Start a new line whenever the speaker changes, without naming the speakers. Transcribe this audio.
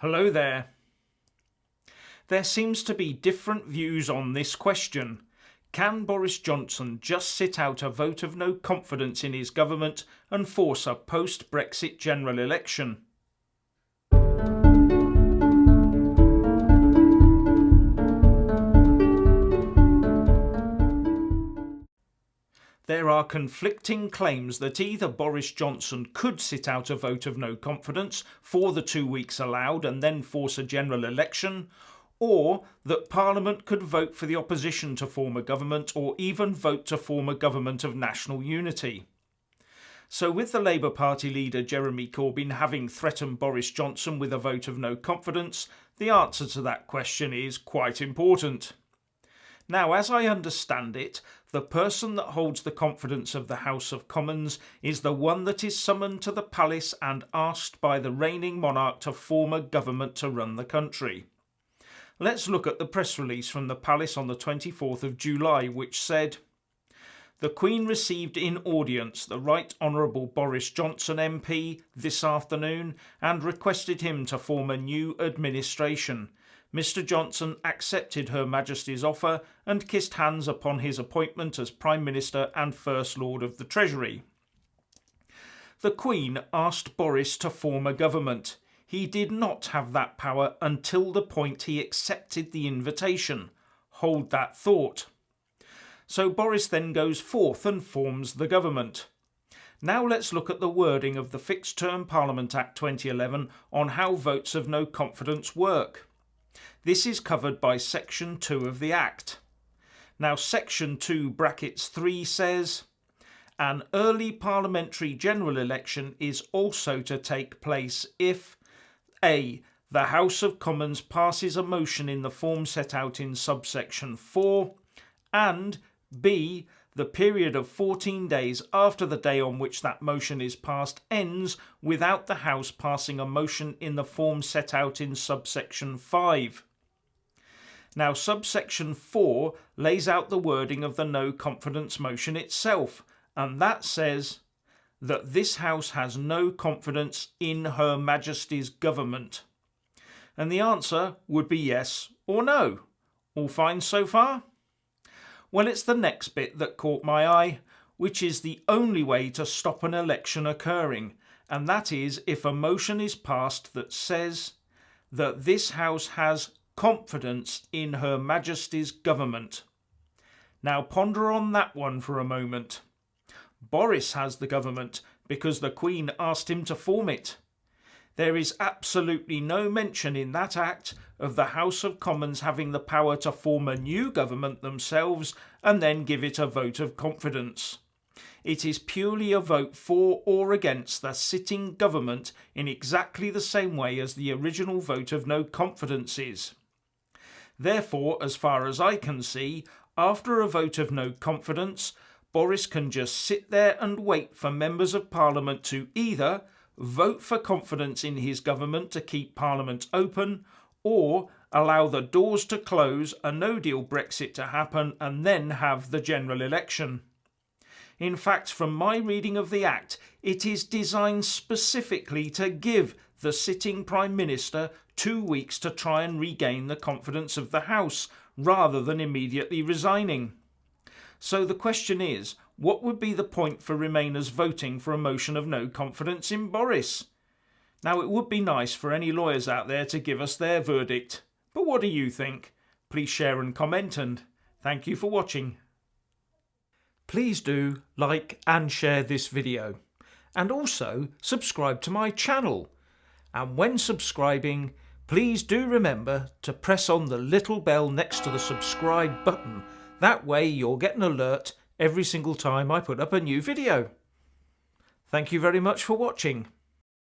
Hello there. There seems to be different views on this question. Can Boris Johnson just sit out a vote of no confidence in his government and force a post-Brexit general election? There are conflicting claims that either Boris Johnson could sit out a vote of no confidence for the 2 weeks allowed and then force a general election, or that Parliament could vote for the opposition to form a government or even vote to form a government of national unity. So with the Labour Party leader Jeremy Corbyn having threatened Boris Johnson with a vote of no confidence, the answer to that question is quite important. Now, as I understand it, the person that holds the confidence of the House of Commons is the one that is summoned to the palace and asked by the reigning monarch to form a government to run the country. Let's look at the press release from the palace on the 24th of July, which said, "The Queen received in audience the Right Honourable Boris Johnson MP this afternoon and requested him to form a new administration. Mr Johnson accepted Her Majesty's offer and kissed hands upon his appointment as Prime Minister and First Lord of the Treasury." The Queen asked Boris to form a government. He did not have that power until the point he accepted the invitation. Hold that thought. So Boris then goes forth and forms the government. Now let's look at the wording of the Fixed Term Parliament Act 2011 on how votes of no confidence work. This is covered by Section 2 of the Act. Now Section 2 brackets 3 says, "An early parliamentary general election is also to take place if A. The House of Commons passes a motion in the form set out in subsection 4 and B. The period of 14 days after the day on which that motion is passed ends without the House passing a motion in the form set out in subsection 5. Now subsection 4 lays out the wording of the no confidence motion itself, and that says that this House has no confidence in Her Majesty's government. And the answer would be yes or no. All fine so far? Well, it's the next bit that caught my eye, which is the only way to stop an election occurring, and that is if a motion is passed that says that this House has confidence in Her Majesty's government. Now ponder on that one for a moment. Boris has the government because the Queen asked him to form it. There is absolutely no mention in that Act of the House of Commons having the power to form a new government themselves and then give it a vote of confidence. It is purely a vote for or against the sitting government in exactly the same way as the original vote of no confidence is. Therefore, as far as I can see, after a vote of no confidence, Boris can just sit there and wait for members of Parliament to either vote for confidence in his government to keep Parliament open, or allow the doors to close, a no-deal Brexit to happen, and then have the general election. In fact, from my reading of the Act, it is designed specifically to give the sitting Prime Minister 2 weeks to try and regain the confidence of the House, rather than immediately resigning. So the question is, what would be the point for Remainers voting for a motion of no confidence in Boris? Now, it would be nice for any lawyers out there to give us their verdict. But what do you think? Please share and comment, and thank you for watching. Please do like and share this video, and also subscribe to my channel. And when subscribing, please do remember to press on the little bell next to the subscribe button. That way you'll get an alert every single time I put up a new video. Thank you very much for watching.